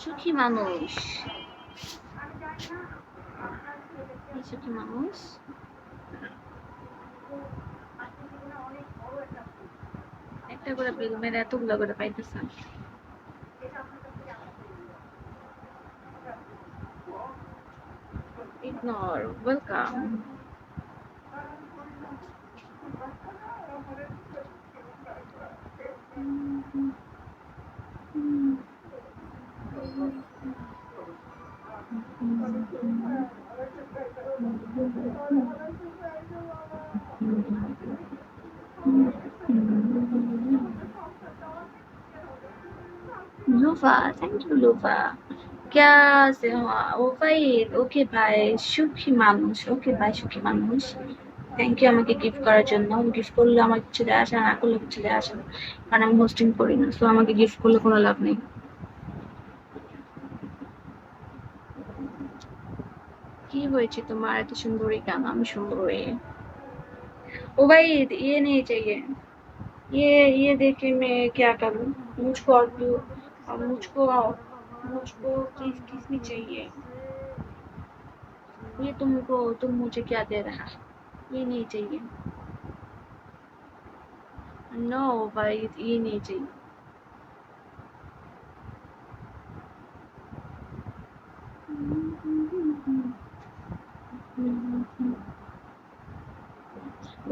সুখী মানুষ, সুখী মানুষ একটা করে বিল মেরে এতগুলো করে পাইতেছেন। Ignore, welcome. Loofah, thank you loofah. क्या से ও ভাই, ওকে ভাই সুখী মানুষ, ওকে ভাই সুখী মানুষ। থ্যাংক ইউ আমাকে গিফট করার জন্য। গিফট করলে আমার কিছু দেয় আসে না, করলে কিছু দেয় আসে না, কারণ আমি হোস্টিং করি না, সো আমাকে গিফট করলে কোনো লাভ নেই। কি হয়েছে তোমার এত সুন্দরী কেন? আমি সুন্দরী। ओ भाई ये नहीं चाहिए, ये देखे मैं क्या करूं? मुझको और मुझको किस नहीं चाहिए। ये तुम मुझे क्या दे रहा है? ये नहीं चाहिए। नो भाई ये नहीं चाहिए।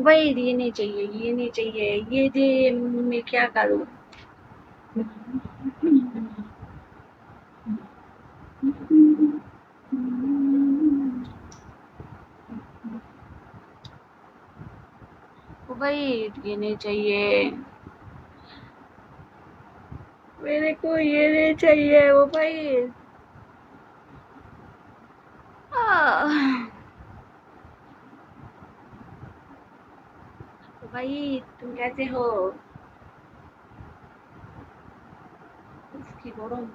भाई ये नहीं चाहिए, ये नहीं चाहिए, ये दे मैं क्या करूं? भाई ये नहीं चाहिए, मेरे को ये नहीं चाहिए। वो भाई भाई तुम कैसे हो? কি গরম।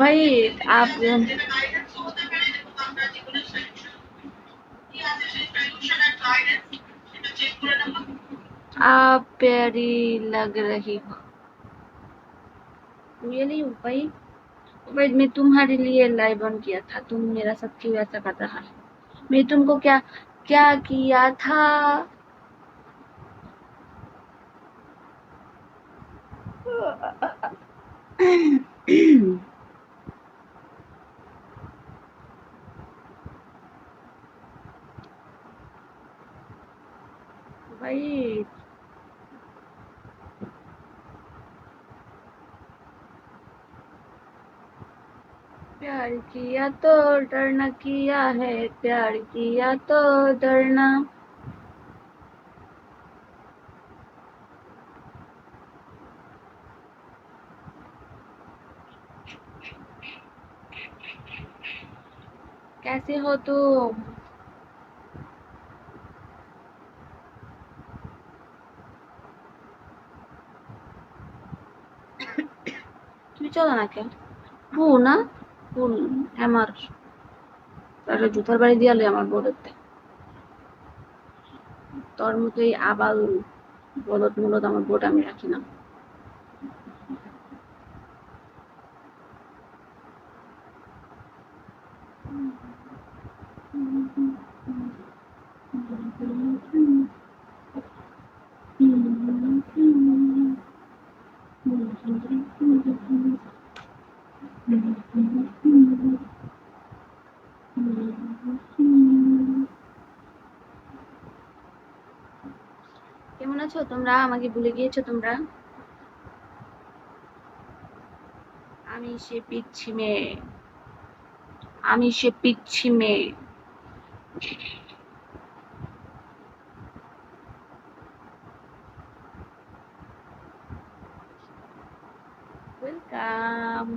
भाई आप प्यारी लग रही हो। रियली भाई, भाई मैं तुम्हारे लिए लाइव ऑन किया था, तुम मेरा साथ क्यों ऐसा कर रहा है? मैं तुमको क्या क्या किया था? भाई प्यार किया तो डरना किया है, प्यार किया तो डरना। कैसे हो तुम? তুমি চলো না কেন? ভু না, ভুল আমার। তাহলে জুতার বাড়ি দিয়ালে আমার বলতে, তোর মতোই আবাল বলদ মূলত আমার বোট আমি রাখি না। কেমন আছো তোমরা? আমাকে ভুলে গিয়েছো তোমরা? আমি সে পিচ্ছি মেয়ে, আমি সে পিচ্ছি মেয়ে, ওয়েলকাম।